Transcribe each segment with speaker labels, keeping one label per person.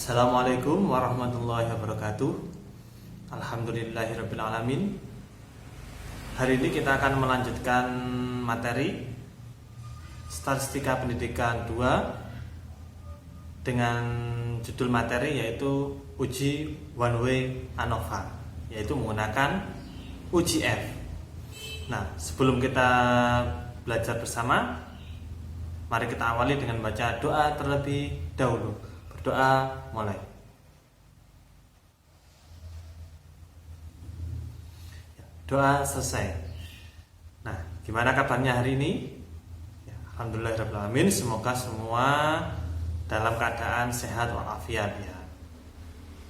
Speaker 1: Assalamualaikum warahmatullahi wabarakatuh. Alhamdulillahirabbil alamin. Hari ini kita akan melanjutkan materi Statistika Pendidikan 2 dengan judul materi yaitu Uji One Way ANOVA, yaitu menggunakan uji F. Nah, sebelum kita belajar bersama, mari kita awali dengan baca doa terlebih dahulu. Berdoa mulai. Doa selesai. Nah, gimana kabarnya hari ini? Ya, alhamdulillahirrahmanirrahim. Semoga semua dalam keadaan sehat walafiat ya.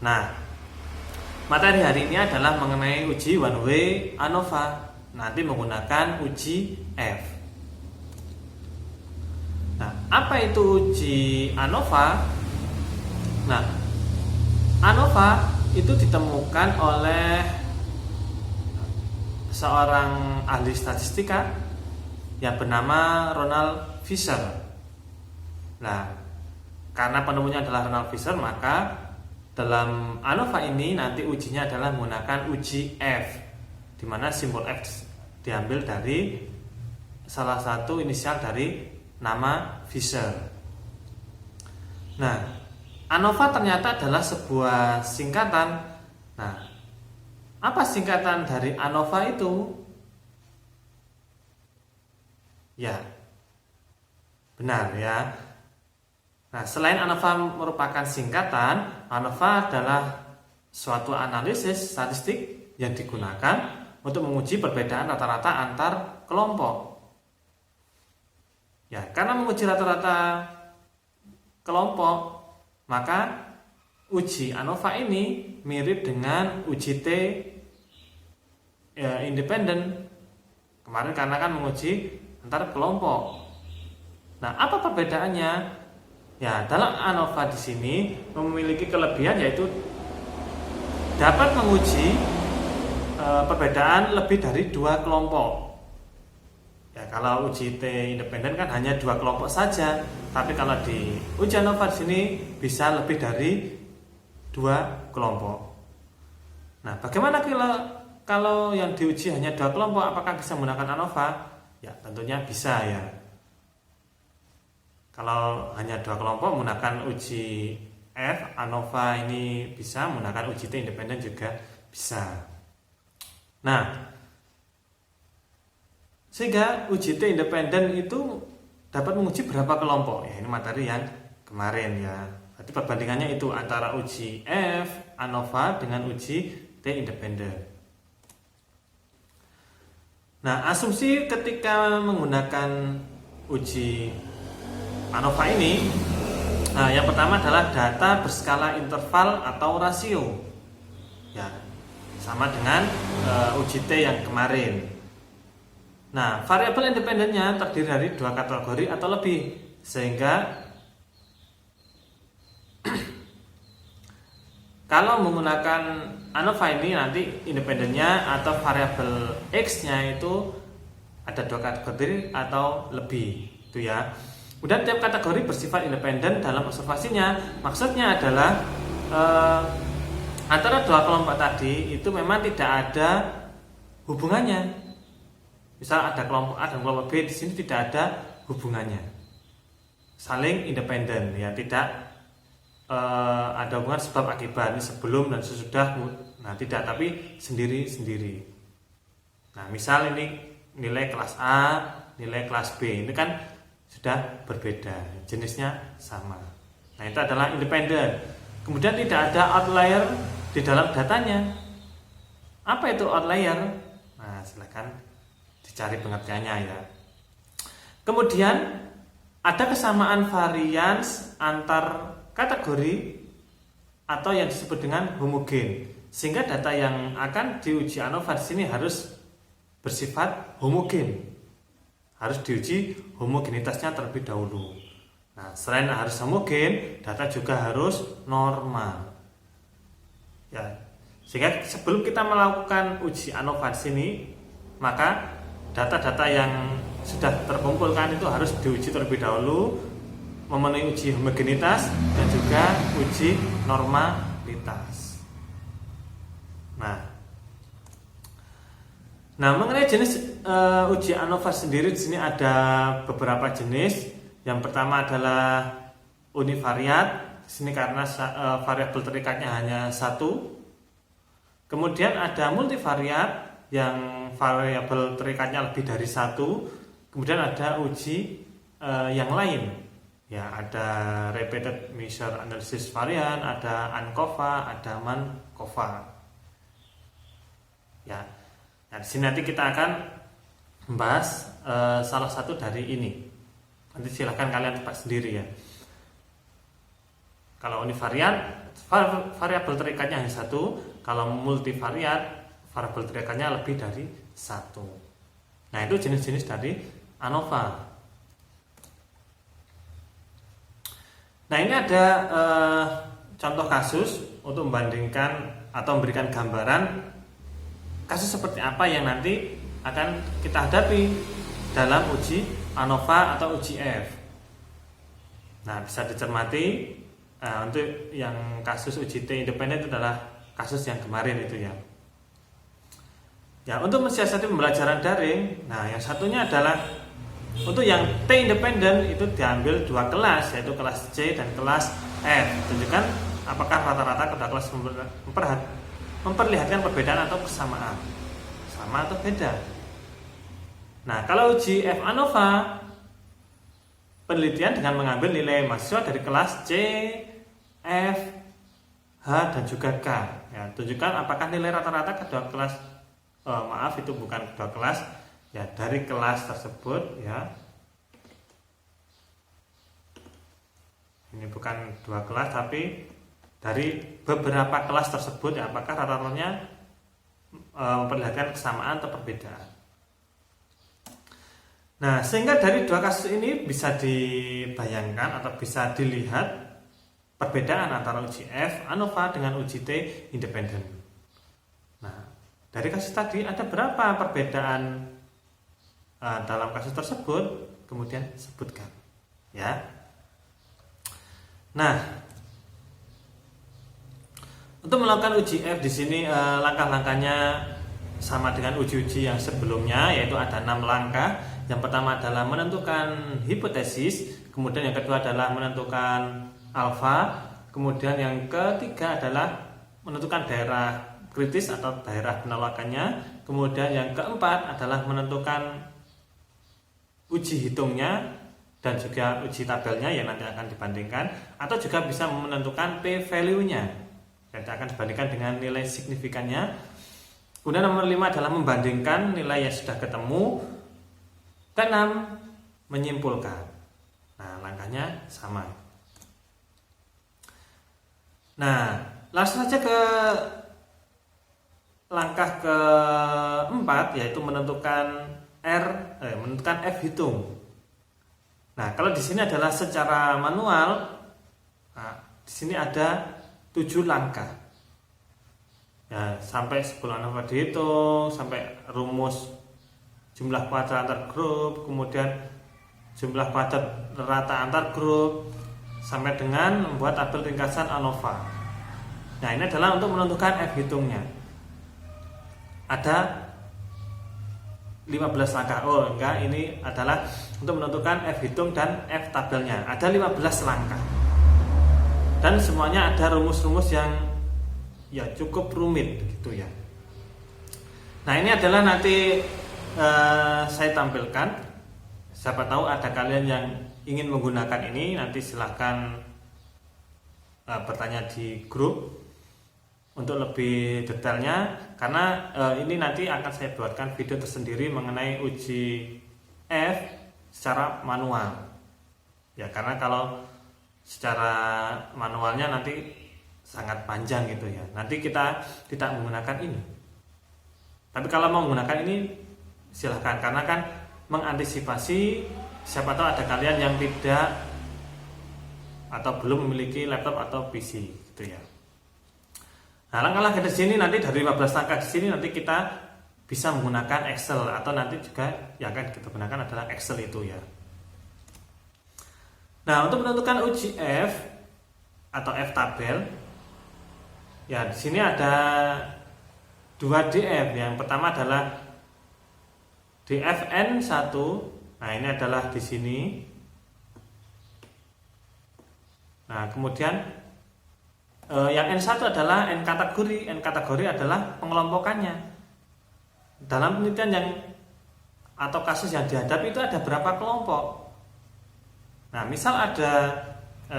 Speaker 1: Nah, materi hari ini adalah mengenai uji One Way ANOVA. Nanti menggunakan uji F. Nah, apa itu uji ANOVA? Nah, ANOVA itu ditemukan oleh seorang ahli statistika yang bernama Ronald Fisher. Nah, karena penemunya adalah Ronald Fisher, maka dalam ANOVA ini nanti ujinya adalah menggunakan uji F, di mana simbol F diambil dari salah satu inisial dari nama Fisher. Nah, ANOVA ternyata adalah sebuah singkatan. Nah, apa singkatan dari ANOVA itu? Ya, benar ya. Nah, selain ANOVA merupakan singkatan, ANOVA adalah suatu analisis statistik yang digunakan untuk menguji perbedaan rata-rata antar kelompok. Ya, karena menguji rata-rata kelompok, maka uji ANOVA ini mirip dengan uji T independen. Kemarin karena kan menguji antar kelompok. Nah, apa perbedaannya? Ya, dalam ANOVA di sini memiliki kelebihan yaitu dapat menguji perbedaan lebih dari dua kelompok. Ya, kalau uji T independen kan hanya dua kelompok saja, tapi kalau di uji ANOVA di sini bisa lebih dari dua kelompok. Nah, bagaimana kalau yang diuji hanya dua kelompok, apakah bisa menggunakan ANOVA? Ya, tentunya bisa ya. Kalau hanya dua kelompok menggunakan uji F, ANOVA ini bisa, menggunakan uji T independen juga bisa. Nah, sehingga uji T independen itu dapat menguji berapa kelompok? Ya, ini materi yang kemarin ya. Berarti perbandingannya itu antara uji F, ANOVA dengan uji T independen. Nah, asumsi ketika menggunakan uji ANOVA ini, nah, yang pertama adalah data berskala interval atau rasio. Ya, sama dengan uji T yang kemarin. Nah, variabel independennya terdiri dari dua kategori atau lebih, sehingga kalau menggunakan ANOVA ini nanti independennya atau variabel X-nya itu ada dua kategori atau lebih, itu ya. Kemudian tiap kategori bersifat independen dalam observasinya. Maksudnya adalah antara dua kelompok tadi itu memang tidak ada hubungannya. Misal ada kelompok A dan kelompok B, di sini tidak ada hubungannya, saling independen ya, tidak ada hubungan sebab akibat ini sebelum dan sesudah, nah tidak, tapi sendiri-sendiri. Nah, misal ini nilai kelas A, nilai kelas B, ini kan sudah berbeda, jenisnya sama. Nah, itu adalah independen. Kemudian tidak ada outlier di dalam datanya. Apa itu outlier? Nah, silakan dicari pengertiannya ya. Kemudian ada kesamaan varians antar kategori atau yang disebut dengan homogen, sehingga data yang akan diuji ANOVA di sini harus bersifat homogen, harus diuji homogenitasnya terlebih dahulu. Nah, selain harus homogen, data juga harus normal. Ya, sehingga sebelum kita melakukan uji ANOVA di sini, maka data-data yang sudah terkumpulkan itu harus diuji terlebih dahulu memenuhi uji homogenitas dan juga uji normalitas. Nah, mengenai jenis uji ANOVA sendiri di sini ada beberapa jenis. Yang pertama adalah univariat. Di sini karena variabel terikatnya hanya satu. Kemudian ada multivariat yang variabel terikatnya lebih dari satu. Kemudian ada uji yang lain. Ya, ada repeated measure analysis varian, ada ANCOVA, ada MANCOVA. Ya. Nah, di sini nanti kita akan membahas salah satu dari ini. Nanti silahkan kalian tebak sendiri ya. Kalau univariat, variabel terikatnya hanya satu. Kalau multivariat, variabel terikatnya lebih dari satu. Nah, itu jenis-jenis dari ANOVA. Nah, ini ada contoh kasus untuk membandingkan atau memberikan gambaran kasus seperti apa yang nanti akan kita hadapi dalam uji ANOVA atau uji F. Nah, bisa dicermati untuk yang kasus uji T independen itu adalah kasus yang kemarin itu ya. Ya, untuk mensiasati pembelajaran daring, nah yang satunya adalah untuk yang T independen itu diambil dua kelas, yaitu kelas C dan kelas F. Tunjukkan apakah rata-rata kedua kelas memperlihatkan perbedaan atau persamaan, sama atau beda. Nah, kalau uji F ANOVA, penelitian dengan mengambil nilai mahasiswa dari kelas C, F, H, dan juga K. Ya, tunjukkan apakah nilai rata-rata kedua kelas, itu bukan kedua kelas, ya dari kelas tersebut ya. Ini bukan dua kelas tapi dari beberapa kelas tersebut ya, apakah rata-ratanya memperlihatkan kesamaan atau perbedaan. Nah, sehingga dari dua kasus ini bisa dibayangkan atau bisa dilihat perbedaan antara uji F ANOVA dengan uji T independen. Nah, dari kasus tadi ada berapa perbedaan dalam kasus tersebut, kemudian sebutkan ya. Nah, untuk melakukan uji F di sini langkah-langkahnya sama dengan uji-uji yang sebelumnya, yaitu ada 6 langkah. Yang pertama adalah menentukan hipotesis, kemudian yang kedua adalah menentukan alfa, kemudian yang ketiga adalah menentukan daerah kritis atau daerah penolakannya, kemudian yang keempat adalah menentukan uji hitungnya dan juga uji tabelnya yang nanti akan dibandingkan, atau juga bisa menentukan p-value-nya yang akan dibandingkan dengan nilai signifikannya. Kemudian nomor 5 adalah membandingkan nilai yang sudah ketemu. Keenam, menyimpulkan. Nah, langkahnya sama. Nah, langsung saja ke langkah keempat, yaitu menentukan menentukan F hitung. Nah, kalau di sini adalah secara manual, nah, di sini ada 7 langkah. Ya, sampai 10 ANOVA dihitung, sampai rumus jumlah kuadrat antar grup, kemudian jumlah kuadrat rata antar grup, sampai dengan membuat tabel ringkasan ANOVA. Nah, ini adalah untuk menentukan F hitungnya. Ada 15 langkah. Oh, enggak, ini adalah untuk menentukan F hitung dan F tabelnya. Ada 15 langkah. Dan semuanya ada rumus-rumus yang ya cukup rumit gitu ya. Nah, ini adalah nanti saya tampilkan. Siapa tahu ada kalian yang ingin menggunakan ini, nanti silahkan bertanya di grup untuk lebih detailnya, karena ini nanti akan saya buatkan video tersendiri mengenai uji F secara manual ya, karena kalau secara manualnya nanti sangat panjang gitu ya. Nanti kita tidak menggunakan ini, tapi kalau mau menggunakan ini silahkan, karena kan mengantisipasi siapa tahu ada kalian yang tidak atau belum memiliki laptop atau PC gitu ya. Nah, langkah-langkah di sini nanti dari 15 langkah di sini nanti kita bisa menggunakan Excel, atau nanti juga yang akan kita gunakan adalah Excel itu ya. Nah, untuk menentukan uji F atau F tabel, ya di sini ada 2 DF. Yang pertama adalah DFN1. Nah, ini adalah di sini. Nah, kemudian yang N1 adalah N kategori. N kategori adalah pengelompokannya. Dalam penelitian yang atau kasus yang dihadapi itu ada berapa kelompok. Nah, misal ada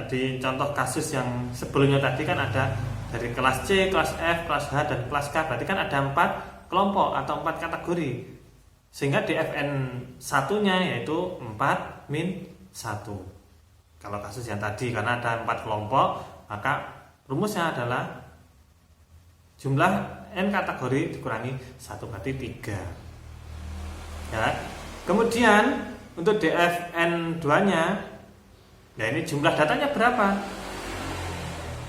Speaker 1: di contoh kasus yang sebelumnya tadi kan ada dari kelas C, kelas F, kelas H, dan kelas K. Berarti kan ada 4 kelompok atau 4 kategori. Sehingga DFN satunya yaitu 4-1. Kalau kasus yang tadi karena ada 4 kelompok, maka rumusnya adalah jumlah N kategori dikurangi 1 berarti 3. Ya. Kemudian untuk DFN 2-nya, nah ini jumlah datanya berapa?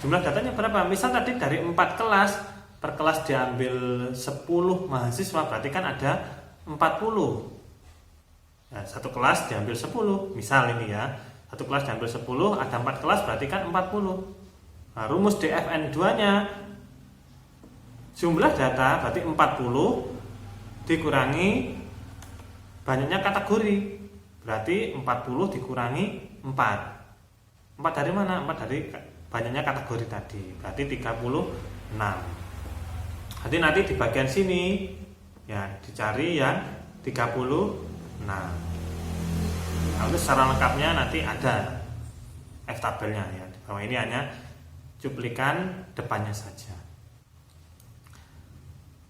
Speaker 1: Jumlah datanya berapa? Misal tadi dari 4 kelas, per kelas diambil 10 mahasiswa, berarti kan ada 40. Nah, satu kelas diambil 10, misal ini ya. Satu kelas diambil 10, ada 4 kelas, berarti kan 40. Nah, rumus DFN 2-nya, jumlah data berarti 40 dikurangi banyaknya kategori, berarti 40 dikurangi 4. 4 dari mana? 4 dari banyaknya kategori tadi, berarti 36. Jadi nanti di bagian sini ya dicari yang 36. Nah, untuk secara lengkapnya nanti ada F tabelnya ya. Di bawah ini hanya cuplikan depannya saja.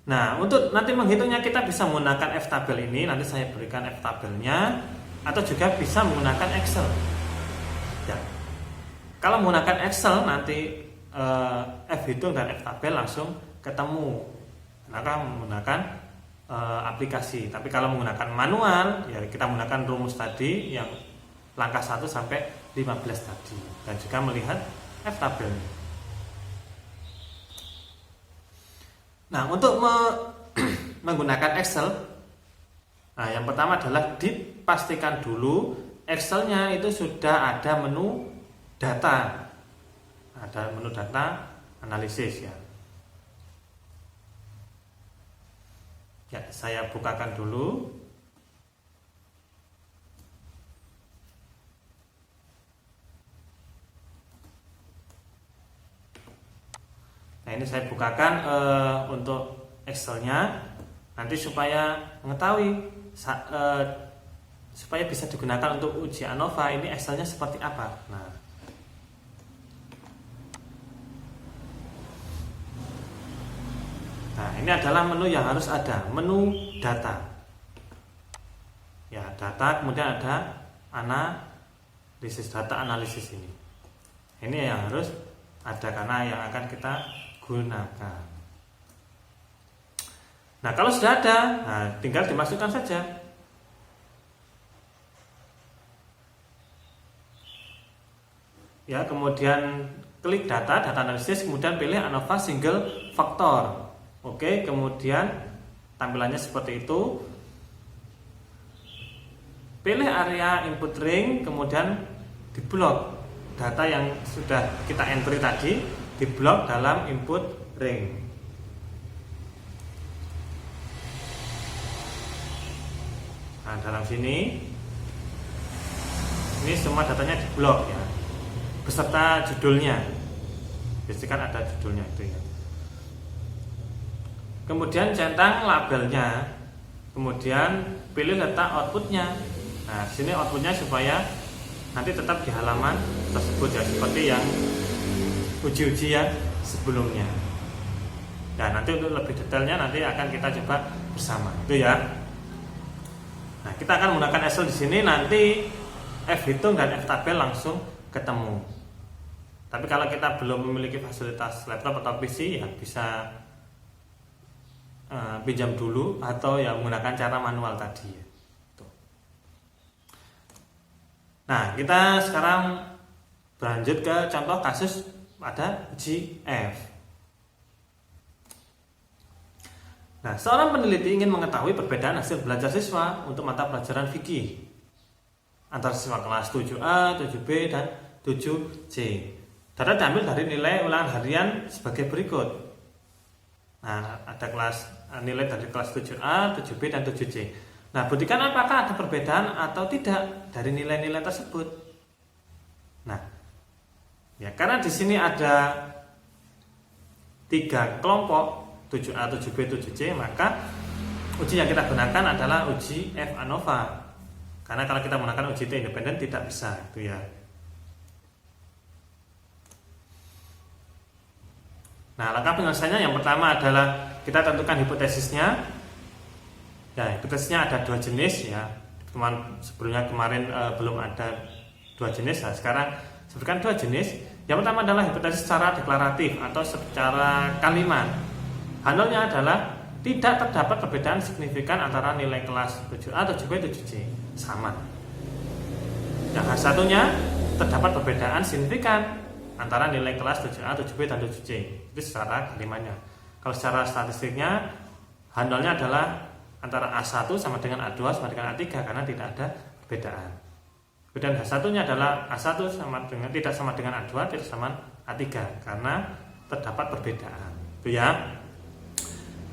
Speaker 1: Nah, untuk nanti menghitungnya kita bisa menggunakan F tabel ini. Nanti saya berikan F tabelnya, atau juga bisa menggunakan Excel. Ya. Kalau menggunakan Excel nanti F hitung dan F tabel langsung ketemu. Maka menggunakan aplikasi. Tapi kalau menggunakan manual, ya kita menggunakan rumus tadi yang langkah 1 sampai 15 tadi, dan juga melihat F tabelnya. Nah, untuk menggunakan Excel, nah yang pertama adalah dipastikan dulu Excelnya itu sudah ada menu data, ada menu data analisis ya. Ya, saya bukakan dulu. Nah, ini saya bukakan untuk Excelnya, nanti supaya mengetahui supaya bisa digunakan untuk uji ANOVA ini Excelnya seperti apa. Nah, ini adalah menu yang harus ada, menu data. Ya, data, kemudian ada analisis, data analisis ini. Ini yang harus ada karena yang akan kita gunakan. Nah, kalau sudah ada, nah, tinggal dimasukkan saja. Ya, kemudian klik data analisis, kemudian pilih ANOVA single faktor. Oke, kemudian tampilannya seperti itu. Pilih area input ring, kemudian diblok data yang sudah kita entry tadi, diblok dalam input ring. Nah, dalam sini ini semua datanya diblok ya, beserta judulnya. Biasanya kan ada judulnya itu ya. Kemudian centang labelnya, kemudian pilih letak outputnya. Nah, di sini outputnya supaya nanti tetap di halaman tersebut ya, seperti yang uji-uji yang sebelumnya. Dan nanti untuk lebih detailnya nanti akan kita coba bersama, itu ya. Nah, kita akan menggunakan Excel di sini, nanti F hitung dan F tabel langsung ketemu. Tapi kalau kita belum memiliki fasilitas laptop atau PC, ya bisa pinjam dulu atau ya menggunakan cara manual tadi ya. Nah, kita sekarang berlanjut ke contoh kasus pada uji F. Nah, seorang peneliti ingin mengetahui perbedaan hasil belajar siswa untuk mata pelajaran fikih. antara siswa kelas 7A, 7B, dan 7C. Data diambil dari nilai ulangan harian sebagai berikut. Nah, ada nilai dari kelas 7A, 7B, dan 7C. Nah, buktikan apakah ada perbedaan atau tidak dari nilai-nilai tersebut. Nah, ya karena di sini ada 3 kelompok 7A, 7B, 7C, maka uji yang kita gunakan adalah uji F ANOVA. Karena kalau kita menggunakan uji T independen tidak bisa, itu ya. Nah, langkah penyelesaiannya yang pertama adalah kita tentukan hipotesisnya. Ya, hipotesisnya ada 2 jenis ya. Sebelumnya kemarin belum ada 2 jenis. Nah, sekarang sebutkan 2 jenis. Yang pertama adalah hipotesis secara deklaratif atau secara kalimat. Handlenya adalah tidak terdapat perbedaan signifikan antara nilai kelas 7A, 7B, 7C. Sama. Yang satunya terdapat perbedaan signifikan antara nilai kelas 7A, 7B, dan 7C. Itu secara kalimatnya. Kalau secara statistiknya, handlenya adalah antara A1 sama dengan A2 sama dengan A3 karena tidak ada perbedaan. Kemudian satunya adalah A1 tidak sama dengan A2, tidak sama A3 karena terdapat perbedaan. Itu ya.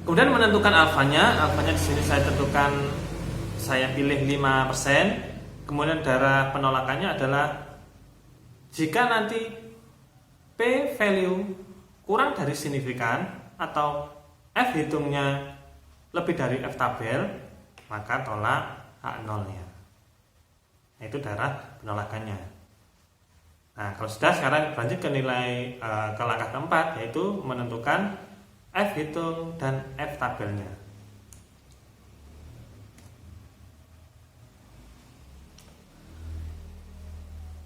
Speaker 1: Kemudian menentukan alfanya di sini saya pilih 5%. Kemudian darah penolakannya adalah jika nanti P value kurang dari signifikan atau F hitungnya lebih dari F tabel, maka tolak H0-nya. Nah, itu darah penolakannya. Nah, kalau sudah, sekarang lanjut ke ke langkah keempat, yaitu menentukan F hitung dan F tabelnya.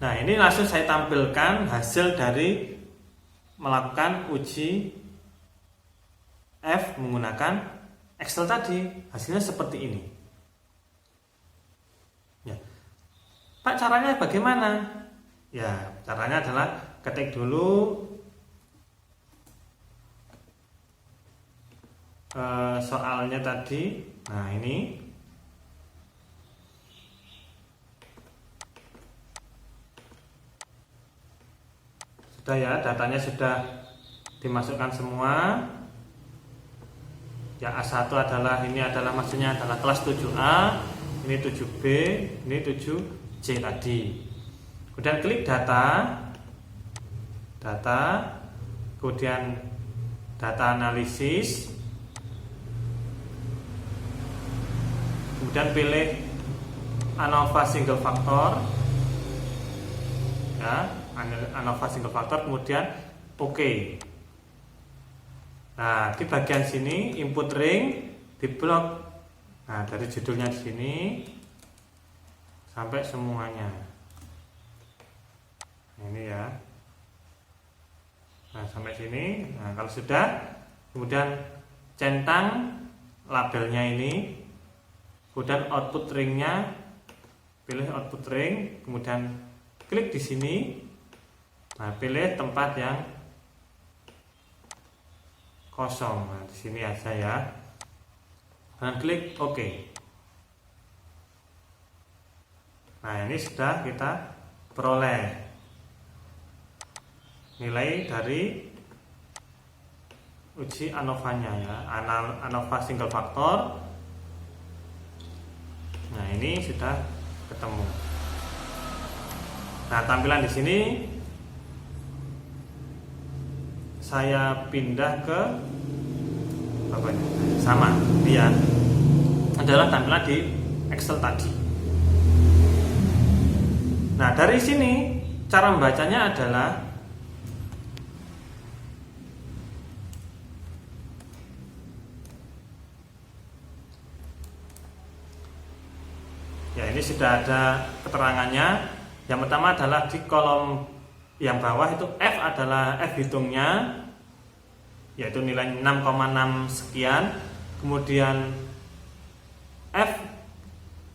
Speaker 1: Nah, ini langsung saya tampilkan hasil dari melakukan uji F menggunakan Excel tadi. Hasilnya seperti ini. Ya. Pak, caranya bagaimana? Ya, caranya adalah ketik dulu soalnya tadi. Nah, ini sudah ya, datanya sudah dimasukkan semua. Ya, A1 maksudnya adalah kelas 7A, ini 7B, ini 7C tadi. Kemudian klik data, kemudian data analisis, kemudian pilih ANOVA single factor, ya, ANOVA single factor, kemudian OK. Nah, di bagian sini input ring diblok. Nah, dari judulnya di sini sampai semuanya. Nah, ini ya. Nah, sampai sini. Nah, kalau sudah, kemudian centang labelnya ini, kemudian output ringnya, pilih output ring, kemudian klik di sini. Nah, pilih tempat yang kosong. Nah, di sini aja ya. Dan klik OK. Nah, ini sudah kita peroleh nilai dari uji ANOVA-nya ya, ANOVA single factor. Nah, ini sudah ketemu. Nah, tampilan di sini saya pindah ke sama dia adalah tampilan di Excel tadi. Nah, dari sini cara membacanya adalah ya, ini sudah ada keterangannya. Yang pertama adalah di kolom yang bawah itu F adalah F hitungnya, yaitu nilai 6,6 sekian. Kemudian F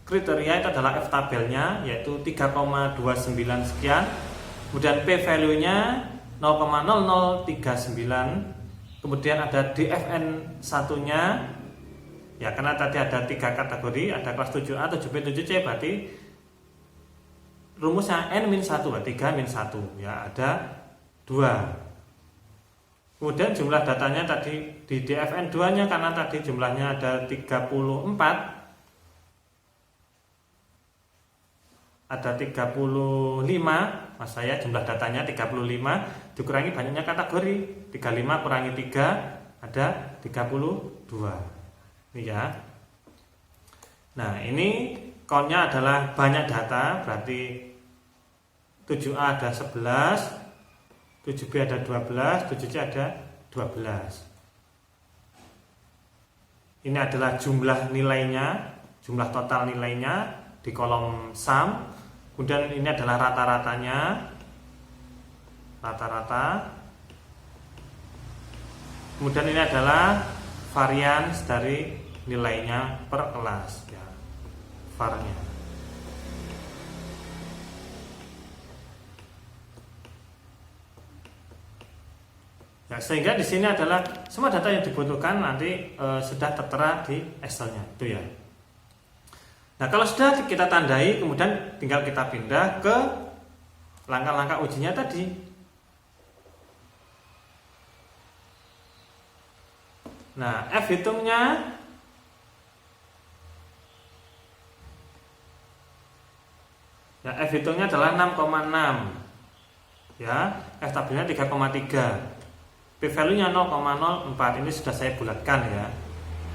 Speaker 1: kriteria itu adalah F tabelnya, yaitu 3,29 sekian. Kemudian P value nya 0,0039. Kemudian ada DFN satunya, ya karena tadi ada 3 kategori, ada kelas 7A, 7B, 7C, berarti rumusnya N-1, 3-1 ya, ada 2. Kemudian jumlah datanya tadi di DFN 2 nya karena tadi jumlahnya ada 34, ada 35, mas saya jumlah datanya 35 dikurangi banyaknya kategori, 35 kurangi 3 ada 32 ini ya. Nah ini countnya adalah banyak data, berarti 7A ada 11, 7B ada 12, 7C ada 12. Ini adalah jumlah nilainya, jumlah total nilainya di kolom sum. Kemudian ini adalah rata-ratanya, rata-rata. Kemudian ini adalah varians dari nilainya per kelas ya, var-nya. Ya, sehingga di sini adalah semua data yang dibutuhkan nanti sudah tertera di Excel-nya, itu ya. Nah, kalau sudah kita tandai, kemudian tinggal kita pindah ke langkah-langkah ujinya tadi. Nah, F hitungnya ya, F hitungnya adalah 6,6. Ya, F tabelnya 3,3. P-value-nya 0,04. Ini sudah saya bulatkan ya.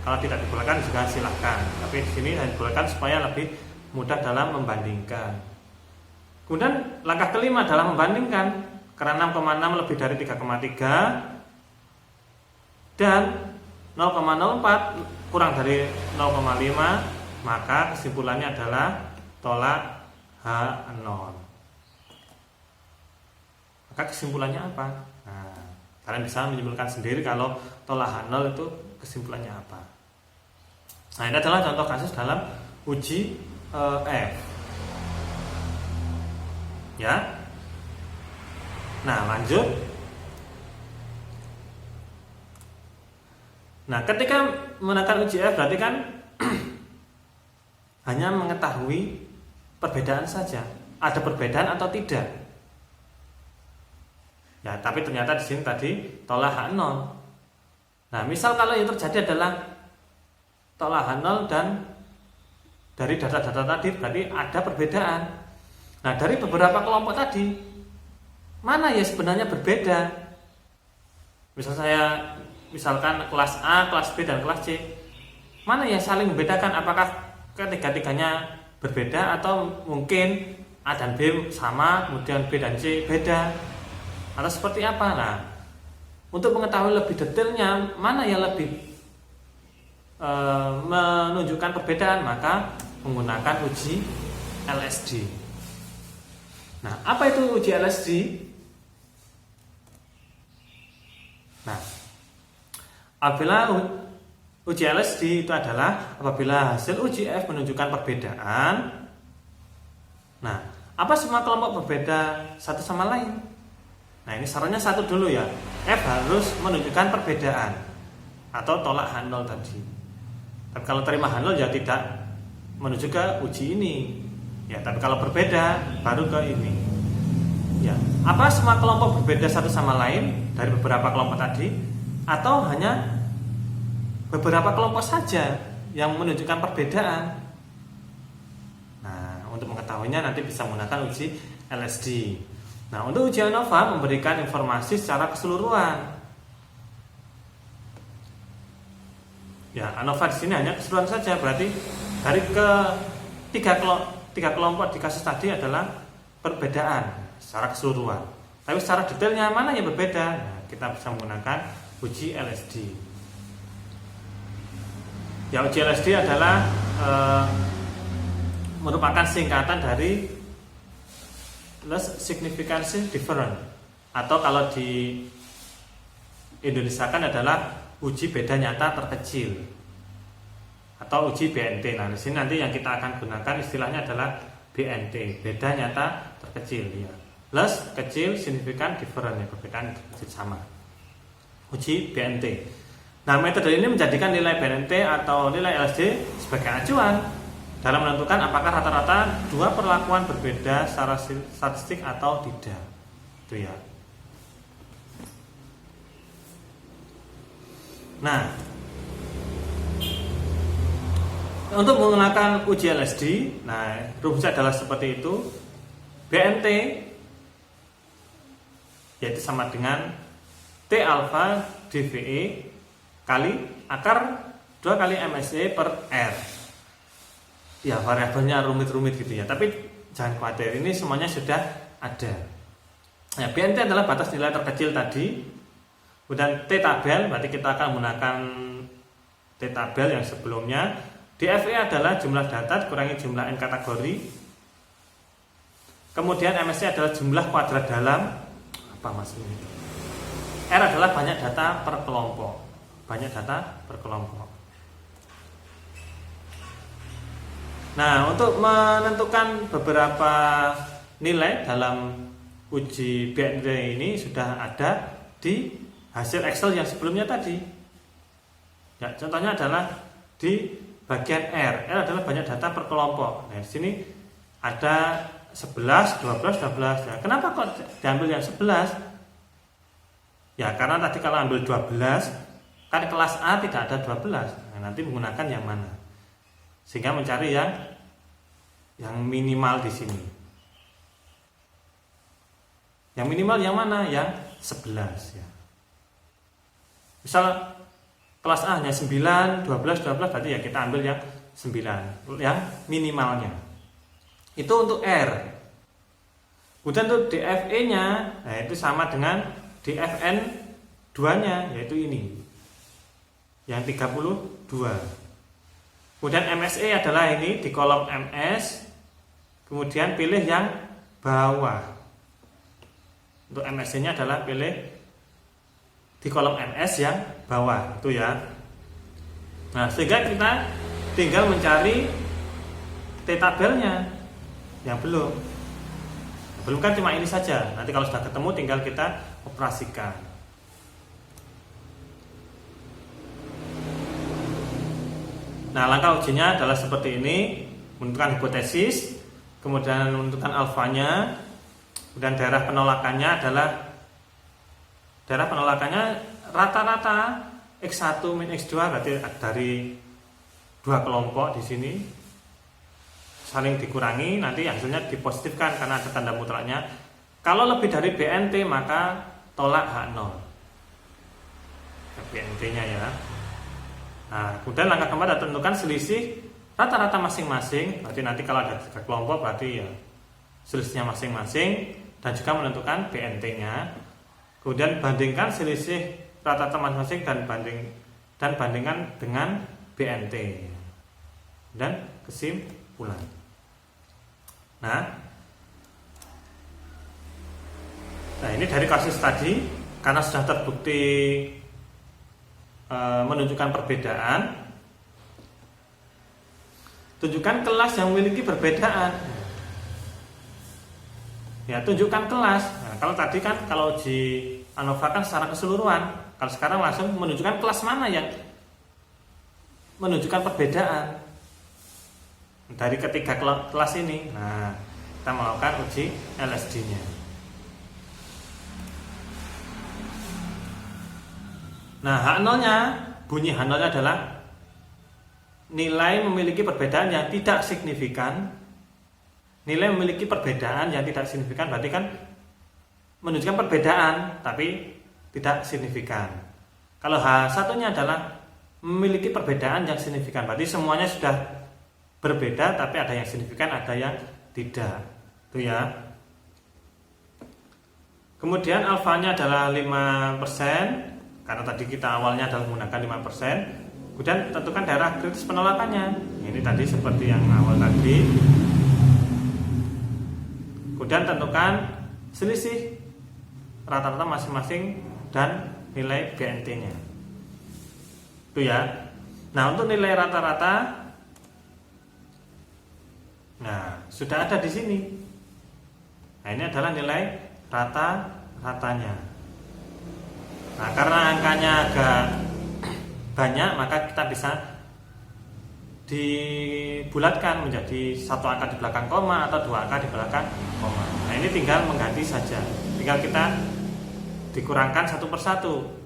Speaker 1: Kalau tidak dibulatkan juga silahkan. Tapi di sini saya bulatkan supaya lebih mudah dalam membandingkan. Kemudian langkah kelima adalah membandingkan. Karena 6,6 lebih dari 3,3 dan 0,04 kurang dari 0,5, maka kesimpulannya adalah tolak H0. Maka kesimpulannya apa? Nah, kalian bisa menyimpulkan sendiri kalau tolak H0 itu kesimpulannya apa. Nah, ini adalah contoh kasus dalam uji F. Ya. Nah, lanjut. Nah, ketika menggunakan uji F berarti kan hanya mengetahui perbedaan saja. Ada perbedaan atau tidak? Ya, tapi ternyata di sini tadi tolak H0. Nah, misal kalau yang terjadi adalah tolak H0 dan dari data-data tadi berarti ada perbedaan. Nah, dari beberapa kelompok tadi mana ya sebenarnya berbeda? Misalkan kelas A, kelas B, dan kelas C. Mana yang saling membedakan? Apakah ketiga-tiganya berbeda atau mungkin A dan B sama, kemudian B dan C beda? Atau seperti apa? Nah, untuk mengetahui lebih detailnya mana yang lebih menunjukkan perbedaan, maka menggunakan uji LSD. Nah, apa itu uji LSD? Nah, apabila uji LSD itu adalah apabila hasil uji F menunjukkan perbedaan. Nah, apa semua kelompok berbeda satu sama lain? Nah, ini syaratnya satu dulu ya. F harus menunjukkan perbedaan atau tolak H0 tadi. Tapi kalau terima H0 ya tidak menuju ke uji ini. Ya, tapi kalau berbeda baru ke ini. Ya, apa semua kelompok berbeda satu sama lain dari beberapa kelompok tadi atau hanya beberapa kelompok saja yang menunjukkan perbedaan? Nah, untuk mengetahuinya nanti bisa menggunakan uji LSD. Nah, untuk uji ANOVA memberikan informasi secara keseluruhan. Ya, ANOVA di sini hanya keseluruhan saja, berarti dari tiga kelompok di kasus tadi adalah perbedaan secara keseluruhan. Tapi secara detailnya mana yang berbeda? Nah, kita bisa menggunakan uji LSD. Ya, uji LSD adalah merupakan singkatan dari Less Significance Difference, atau kalau di Indonesia kan adalah uji beda nyata terkecil atau uji BNT. Nah, di sini nanti yang kita akan gunakan istilahnya adalah BNT, beda nyata terkecil ya. Less kecil, significant difference ya, perbedaan kecil sama. Uji BNT. Nah, metode ini menjadikan nilai BNT atau nilai LSD sebagai acuan dalam menentukan apakah rata-rata dua perlakuan berbeda secara statistik atau tidak. Itu ya. Nah, untuk menggunakan uji LSD, nah rumusnya adalah seperti itu. BNT yaitu sama dengan T alfa dVe kali akar 2 kali MSE per R. Ya, variabelnya rumit-rumit gitu ya, tapi jangan khawatir, ini semuanya sudah ada. Nah, BNT adalah batas nilai terkecil tadi. Kemudian T tabel, berarti kita akan menggunakan T tabel yang sebelumnya. DFE adalah jumlah data dikurangi jumlah N kategori. Kemudian MSE adalah jumlah kuadrat dalam. Apa maksudnya? R adalah banyak data per kelompok. Banyak data per kelompok. Nah, untuk menentukan beberapa nilai dalam uji BNT ini sudah ada di hasil Excel yang sebelumnya tadi. Ya, contohnya adalah di bagian R. R adalah banyak data per kelompok. Nah, di sini ada 11, 12, 12. Nah, kenapa kok diambil yang 11? Ya, karena tadi kalau ambil 12, kan kelas A tidak ada 12. Nah, nanti menggunakan yang mana? Sehingga mencari yang minimal di sini. Yang minimal yang mana? Yang 11 ya. Misal kelas A hanya 9, 12, 12, berarti ya kita ambil yang 9, yang minimalnya. Itu untuk R. Kemudian untuk DFE-nya, nah itu sama dengan DFN 2-nya, yaitu ini. Yang 32. Kemudian MSE adalah ini di kolom MS. Kemudian pilih yang bawah. Untuk MSE-nya adalah pilih di kolom MS yang bawah, itu ya. Nah, sehingga kita tinggal mencari T tabelnya yang belum. Belum kan cuma ini saja. Nanti kalau sudah ketemu tinggal kita operasikan. Nah, langkah ujinya adalah seperti ini. Menentukan hipotesis, kemudian menentukan alfanya, kemudian daerah penolakannya adalah rata-rata X1 min X2, berarti dari dua kelompok di sini saling dikurangi, nanti hasilnya dipositifkan karena ada tanda mutlaknya. Kalau lebih dari BNT maka tolak H0. BNT-nya ya. Nah, kemudian langkah keempat adalah tentukan selisih rata-rata masing-masing. Berarti nanti kalau ada tiga kelompok berarti ya selisihnya masing-masing, dan juga menentukan BNT-nya. Kemudian bandingkan selisih rata-rata masing-masing dan bandingkan dengan BNT. Dan kesimpulan. Nah, ini dari kasus tadi, karena sudah terbukti menunjukkan perbedaan, tunjukkan kelas yang memiliki perbedaan. Ya, tunjukkan kelas. Nah, kalau tadi kan kalau di ANOVA kan secara keseluruhan, kalau sekarang langsung menunjukkan kelas mana yang menunjukkan perbedaan dari ketiga kelas ini. Nah, kita melakukan uji LSD-nya. Nah, H0-nya, bunyi H0-nya adalah nilai memiliki perbedaan yang tidak signifikan. Nilai memiliki perbedaan yang tidak signifikan berarti kan menunjukkan perbedaan tapi tidak signifikan. Kalau H1-nya adalah memiliki perbedaan yang signifikan, berarti semuanya sudah berbeda tapi ada yang signifikan, ada yang tidak. Itu ya. Kemudian alfanya adalah 5%. Karena tadi kita awalnya adalah menggunakan 5%. Kemudian tentukan daerah kritis penolakannya. Ini tadi seperti yang awal tadi. Kemudian tentukan selisih rata-rata masing-masing dan nilai BNT-nya. Itu ya. Nah, untuk nilai rata-rata, nah sudah ada di sini. Nah, ini adalah nilai rata-ratanya. Nah, karena angkanya agak banyak, maka kita bisa dibulatkan menjadi satu angka di belakang koma atau dua angka di belakang koma. Nah, ini tinggal mengganti saja. Tinggal kita dikurangkan satu persatu.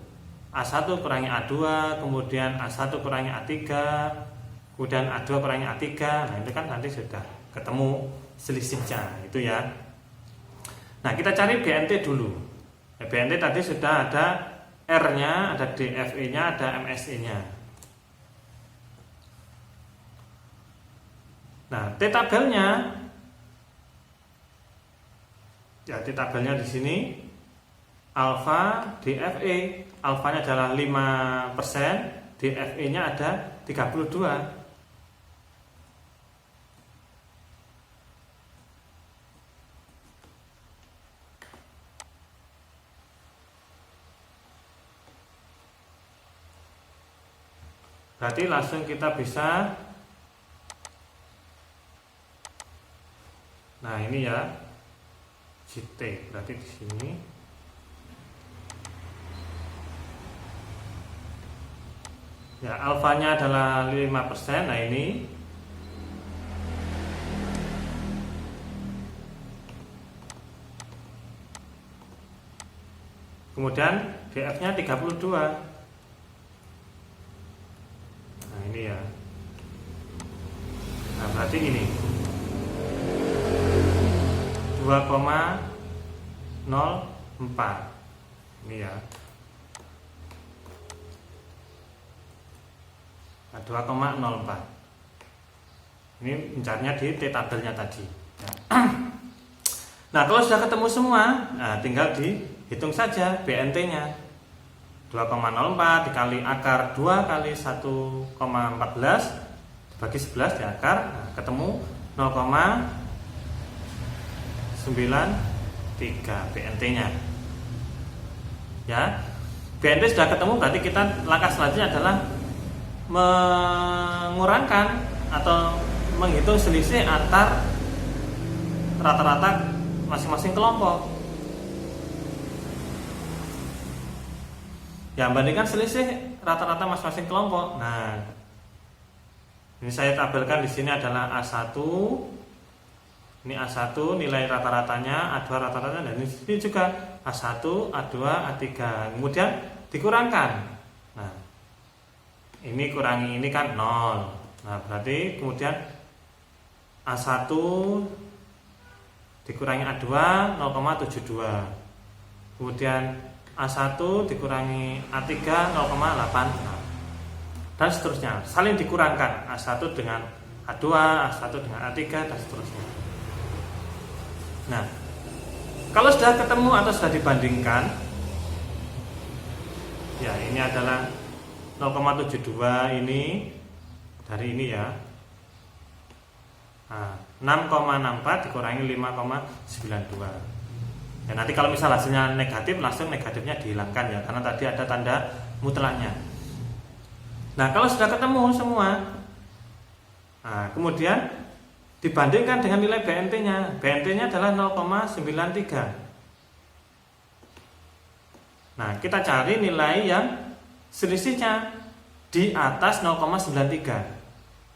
Speaker 1: A1 kurangi A2, kemudian A1 kurangi A3, kemudian A2 kurangi A3. Nah, itu kan nanti sudah ketemu selisihnya, itu ya. Nah, kita cari BNT dulu. BNT tadi sudah ada R-nya, ada DFE-nya, ada MSE-nya. Nah, T tabelnya, ya T tabelnya di sini alfa DFE. Alfanya adalah 5%, DFE-nya ada 32. Berarti langsung kita bisa, nah ini ya JT, berarti di sini ya alfanya adalah 5%. Nah, ini kemudian DF-nya 32. Nah, ini ya. Nah, berarti ini 2,04. Ini ya. 2,04. Ini mencarinya di T tabelnya tadi. Nah, kalau sudah ketemu semua, nah tinggal dihitung saja BNT-nya. 2,04 dikali akar 2 kali 1,14 dibagi 11 di akar, nah, ketemu 0,93 BNT-nya. Ya. BNT sudah ketemu, berarti kita langkah selanjutnya adalah mengurangkan atau menghitung selisih antar rata-rata masing-masing kelompok. Ya, bandingkan selisih rata-rata masing-masing kelompok. Nah, ini saya tabelkan di sini adalah A1. Ini A1 nilai rata-ratanya, A2 rata-ratanya, dan ini juga A1, A2, A3. Kemudian dikurangkan. Nah, ini kurangi ini kan 0. Nah, berarti kemudian A1 dikurangi A2 0,72. Kemudian A1 dikurangi A3 0,86. Dan seterusnya, saling dikurangkan A1 dengan A2, A1 dengan A3 dan seterusnya. Nah, kalau sudah ketemu atau sudah dibandingkan, ya ini adalah 0,72 ini dari ini ya. Nah, 6,64 dikurangi 5,92. Ya, nanti kalau misal hasilnya negatif, langsung negatifnya dihilangkan ya, karena tadi ada tanda mutlaknya. Nah, kalau sudah ketemu semua, nah, kemudian dibandingkan dengan nilai BNT-nya. BNT-nya adalah 0,93. Nah, kita cari nilai yang selisihnya di atas 0,93.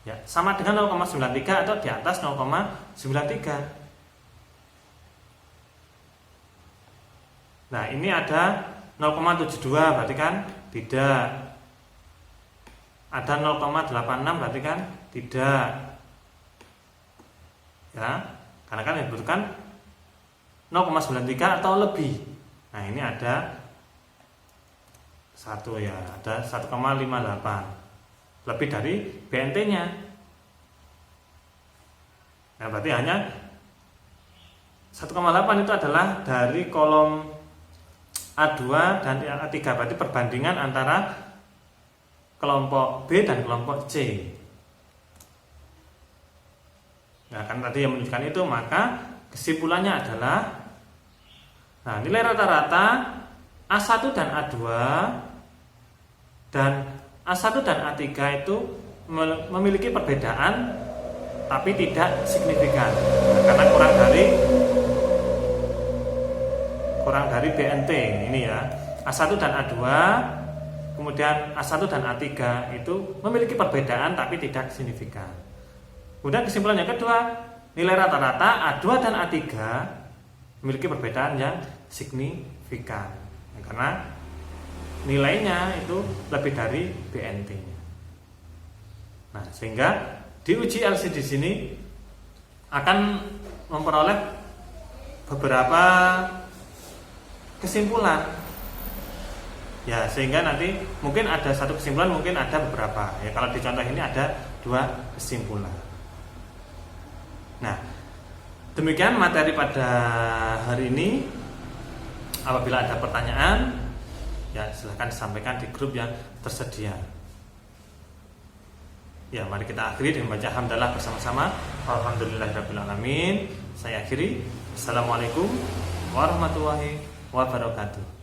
Speaker 1: Ya, sama dengan 0,93 atau di atas 0,93. Nah, ini ada 0,72 berarti kan tidak. Ada 0,86 berarti kan tidak. Ya, karena kan dibutuhkan 0,93 atau lebih. Nah, ini ada satu ya, ada 1,58 lebih dari BNT-nya. Nah, berarti hanya 1,8 itu adalah dari kolom A2 dan A3, berarti perbandingan antara kelompok B dan kelompok C. Nah, kan tadi yang menunjukkan itu, maka kesimpulannya adalah, nah, nilai rata-rata A1 dan A2 dan A1 dan A3 itu memiliki perbedaan tapi tidak signifikan, nah, karena kurang dari BNT ini ya. A1 dan A2 kemudian A1 dan A3 itu memiliki perbedaan tapi tidak signifikan. Kemudian kesimpulan yang kedua, nilai rata-rata A2 dan A3 memiliki perbedaan yang signifikan karena nilainya itu lebih dari BNT-nya. Nah, sehingga di uji LCD sini akan memperoleh beberapa kesimpulan. Ya, sehingga nanti mungkin ada satu kesimpulan, mungkin ada beberapa. Ya, kalau di contoh ini ada 2 kesimpulan. Nah, demikian materi pada hari ini. Apabila ada pertanyaan, ya silahkan disampaikan di grup yang tersedia. Ya, mari kita akhiri dengan baca hamdalah bersama-sama. Alhamdulillahirabbil alamin. Saya akhiri. Assalamualaikum warahmatullahi wabarakatuh.